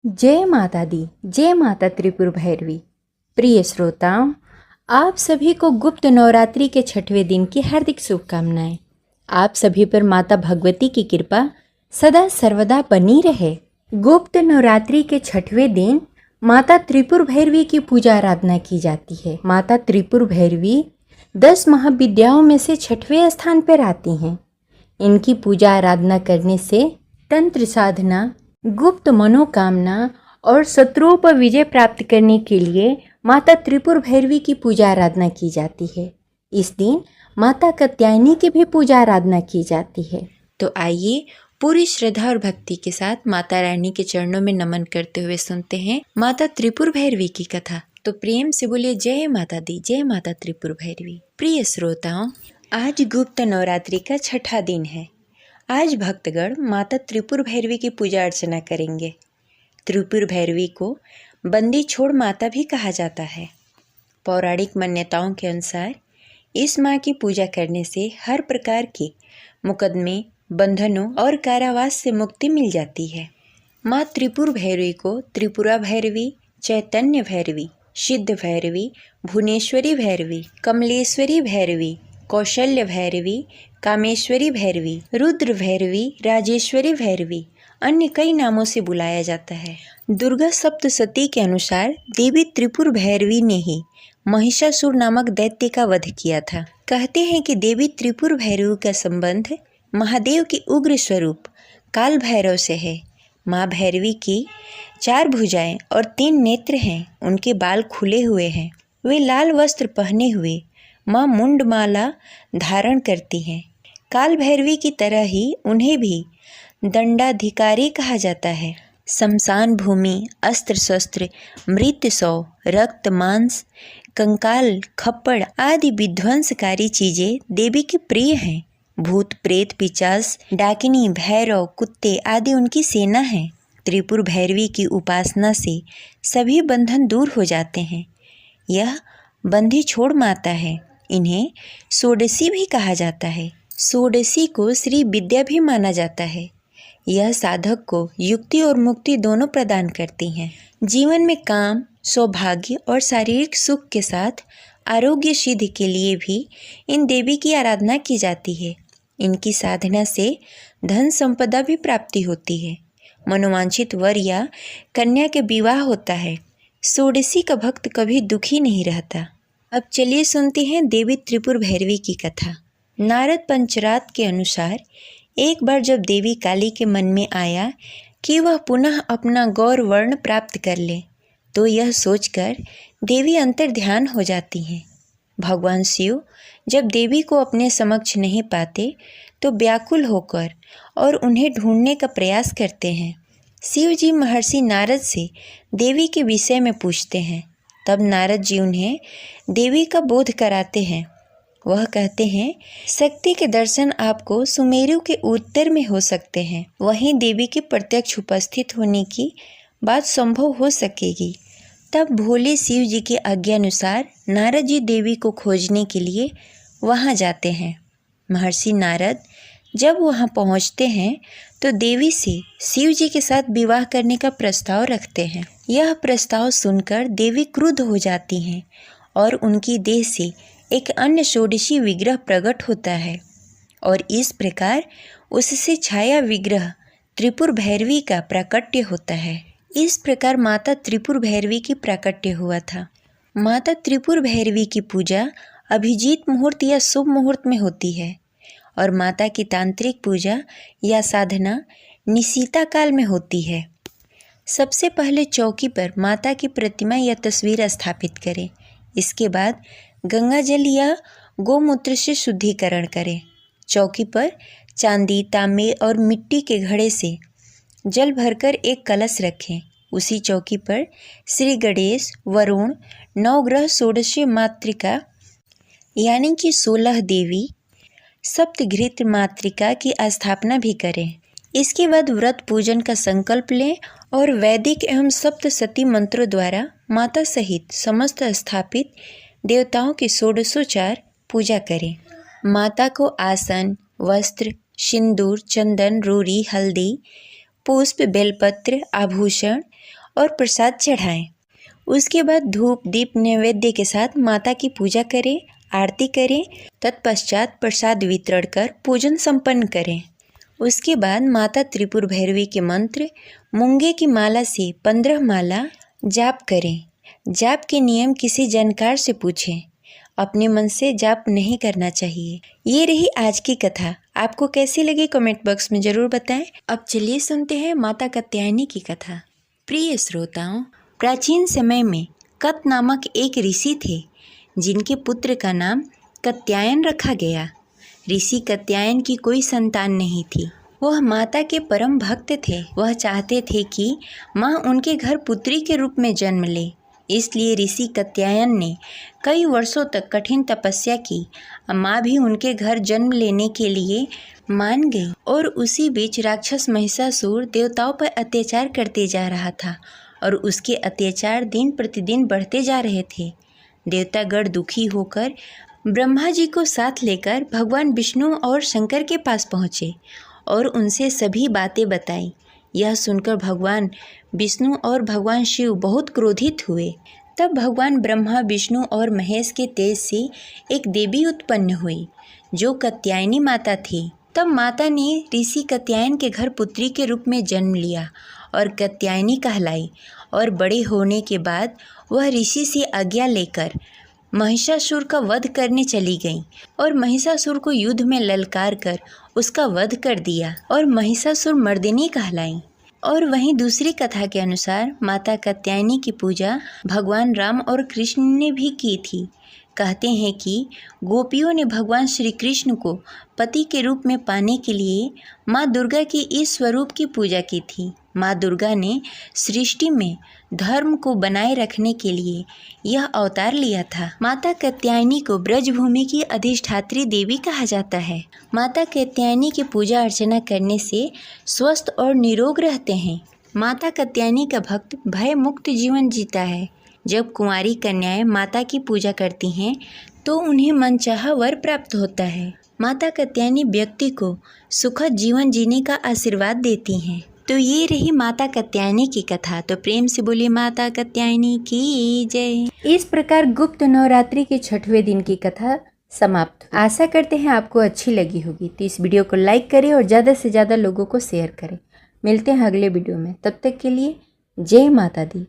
जय माता दी, जय माता त्रिपुर भैरवी। प्रिय श्रोताओं, आप सभी को गुप्त नवरात्रि के 6वें दिन की हार्दिक शुभकामनाएं। आप सभी पर माता भगवती की कृपा सदा सर्वदा बनी रहे। गुप्त नवरात्रि के 6वें दिन माता त्रिपुर भैरवी की पूजा आराधना की जाती है। माता त्रिपुर भैरवी 10 महाविद्याओं में से 6वें स्थान पर आती हैं। इनकी पूजा आराधना करने से तंत्र साधना, गुप्त मनोकामना और शत्रुओं पर विजय प्राप्त करने के लिए माता त्रिपुर भैरवी की पूजा आराधना की जाती है। इस दिन माता कात्यायनी की भी पूजा आराधना की जाती है। तो आइए पूरी श्रद्धा और भक्ति के साथ माता रानी के चरणों में नमन करते हुए सुनते हैं माता त्रिपुर भैरवी की कथा। तो प्रेम से बोलिए जय माता दी, जय माता त्रिपुर भैरवी। प्रिय श्रोताओं, आज गुप्त नवरात्रि का 6ठा दिन है। आज भक्तगण माता त्रिपुर भैरवी की पूजा अर्चना करेंगे। त्रिपुर भैरवी को बंदी छोड़ माता भी कहा जाता है। पौराणिक मान्यताओं के अनुसार इस माँ की पूजा करने से हर प्रकार के मुकदमे, बंधनों और कारावास से मुक्ति मिल जाती है। माँ त्रिपुर भैरवी को त्रिपुरा भैरवी, चैतन्य भैरवी, सिद्ध भैरवी, भुवनेश्वरी भैरवी, कमलेश्वरी भैरवी, कौशल्य भैरवी, कामेश्वरी भैरवी, रुद्र भैरवी, राजेश्वरी भैरवी, अन्य कई नामों से बुलाया जाता है। दुर्गा सप्तशती के अनुसार देवी त्रिपुर भैरवी ने ही महिषासुर नामक दैत्य का वध किया था। कहते हैं कि देवी त्रिपुर भैरवी का संबंध महादेव के उग्र स्वरूप काल भैरव से है। माँ भैरवी की 4 भुजाएं और 3 नेत्र हैं। उनके बाल खुले हुए हैं। वे लाल वस्त्र पहने हुए माँ मुंडमाला धारण करती हैं। काल भैरवी की तरह ही उन्हें भी दंडाधिकारी कहा जाता है। शमशान भूमि, अस्त्र शस्त्र, मृत शव, रक्त, मांस, कंकाल, खप्पड़ आदि विध्वंसकारी चीजें देवी की प्रिय हैं। भूत, प्रेत, पिशाच, डाकिनी, भैरव, कुत्ते आदि उनकी सेना है। त्रिपुर भैरवी की उपासना से सभी बंधन दूर हो जाते हैं। यह बंदी छोड़ माता है। इन्हें षोडशी भी कहा जाता है। षोडशी को श्री विद्या भी माना जाता है। यह साधक को युक्ति और मुक्ति दोनों प्रदान करती हैं। जीवन में काम, सौभाग्य और शारीरिक सुख के साथ आरोग्य सिद्धि के लिए भी इन देवी की आराधना की जाती है। इनकी साधना से धन संपदा भी प्राप्ति होती है। मनोवांछित वर या कन्या के विवाह होता है। षोडशी का भक्त कभी दुखी नहीं रहता। अब चलिए सुनते हैं देवी त्रिपुर भैरवी की कथा। नारद पंचरात के अनुसार एक बार जब देवी काली के मन में आया कि वह पुनः अपना गौर वर्ण प्राप्त कर ले, तो यह सोचकर देवी अंतर ध्यान हो जाती हैं। भगवान शिव जब देवी को अपने समक्ष नहीं पाते तो व्याकुल होकर और उन्हें ढूंढने का प्रयास करते हैं। शिव जी महर्षि नारद से देवी के विषय में पूछते हैं। तब नारद जी उन्हें देवी का बोध कराते हैं। वह कहते हैं, शक्ति के दर्शन आपको सुमेरु के उत्तर में हो सकते हैं। वहीं देवी के प्रत्यक्ष उपस्थित होने की बात संभव हो सकेगी। तब भोले शिव जी के आज्ञानुसार नारद जी देवी को खोजने के लिए वहां जाते हैं। महर्षि नारद जब वहां पहुंचते हैं तो देवी से शिव जी के साथ विवाह करने का प्रस्ताव रखते हैं। यह प्रस्ताव सुनकर देवी क्रुद्ध हो जाती हैं और उनकी देह से एक अन्य षोडशी विग्रह प्रकट होता है और इस प्रकार उससे छाया विग्रह त्रिपुर भैरवी का प्राकट्य होता है। इस प्रकार माता त्रिपुर भैरवी की प्राकट्य हुआ था। माता त्रिपुर भैरवी की पूजा अभिजीत मुहूर्त या शुभ मुहूर्त में होती है और माता की तांत्रिक पूजा या साधना निशीता काल में होती है। सबसे पहले चौकी पर माता की प्रतिमा या तस्वीर स्थापित करें। इसके बाद गंगा जल या गोमूत्र से शुद्धिकरण करें। चौकी पर चांदी, तांबे और मिट्टी के घड़े से जल भरकर एक कलश रखें। उसी चौकी पर श्री गणेश, वरुण, नवग्रह, षोडशी मातृका यानी कि 16 देवी, सप्तघृत मातृका की स्थापना भी करें। इसके बाद व्रत पूजन का संकल्प लें और वैदिक एवं सप्तशती मंत्रों द्वारा माता सहित समस्त स्थापित देवताओं की षोडशोपचार पूजा करें। माता को आसन, वस्त्र, सिंदूर, चंदन, रोरी, हल्दी, पुष्प, बेलपत्र, आभूषण और प्रसाद चढ़ाएं। उसके बाद धूप दीप नैवेद्य के साथ माता की पूजा करें, आरती करें। तत्पश्चात प्रसाद वितरण कर पूजन संपन्न करें। उसके बाद माता त्रिपुर भैरवी के मंत्र मूंगे की माला से 15 माला जाप करें। जाप के नियम किसी जानकार से पूछें। अपने मन से जाप नहीं करना चाहिए। ये रही आज की कथा। आपको कैसी लगी कमेंट बॉक्स में ज़रूर बताएं। अब चलिए सुनते हैं माता कात्यायनी की कथा। प्रिय श्रोताओं, प्राचीन समय में कत नामक एक ऋषि थे जिनके पुत्र का नाम कात्यायन रखा गया। ऋषि कात्यायन की कोई संतान नहीं थी। वह माता के परम भक्त थे। वह चाहते थे कि माँ उनके घर पुत्री के रूप में जन्म ले। इसलिए ऋषि कात्यायन ने कई वर्षों तक कठिन तपस्या की। माँ भी उनके घर जन्म लेने के लिए मान गई। और उसी बीच राक्षस महिषासुर देवताओं पर अत्याचार करते जा रहा था और उसके अत्याचार दिन प्रतिदिन बढ़ते जा रहे थे। देवतागण दुखी होकर ब्रह्मा जी को साथ लेकर भगवान विष्णु और शंकर के पास पहुँचे और उनसे सभी बातें बताई। यह सुनकर भगवान विष्णु और भगवान शिव बहुत क्रोधित हुए। तब भगवान ब्रह्मा, विष्णु और महेश के तेज से एक देवी उत्पन्न हुई जो कात्यायनी माता थी। तब माता ने ऋषि कात्यायन के घर पुत्री के रूप में जन्म लिया और कात्यायनी कहलाई। और बड़े होने के बाद वह ऋषि से आज्ञा लेकर महिषासुर का वध करने चली गई और महिषासुर को युद्ध में ललकार कर उसका वध कर दिया और महिषासुर मर्दिनी कहलाई। और वहीं दूसरी कथा के अनुसार माता कात्यायनी की पूजा भगवान राम और कृष्ण ने भी की थी। कहते हैं कि गोपियों ने भगवान श्री कृष्ण को पति के रूप में पाने के लिए माँ दुर्गा के इस स्वरूप की पूजा की थी। माँ दुर्गा ने सृष्टि में धर्म को बनाए रखने के लिए यह अवतार लिया था। माता कात्यायनी को ब्रजभूमि की अधिष्ठात्री देवी कहा जाता है। माता कात्यायनी की पूजा अर्चना करने से स्वस्थ और निरोग रहते हैं। माता कात्यायनी का भक्त भय मुक्त जीवन जीता है। जब कुंवारी कन्याएं माता की पूजा करती हैं तो उन्हें मनचाहा वर प्राप्त होता है। माता कात्यायनी व्यक्ति को सुखद जीवन जीने का आशीर्वाद देती हैं। तो ये रही माता कात्यायनी की कथा। तो प्रेम से बोलिए माता कात्यायनी की जय। इस प्रकार गुप्त नवरात्रि के 6वें दिन की कथा समाप्त। आशा करते हैं आपको अच्छी लगी होगी। तो इस वीडियो को लाइक करें और ज़्यादा से ज़्यादा लोगों को शेयर करें। मिलते हैं अगले वीडियो में। तब तक के लिए जय माता दी।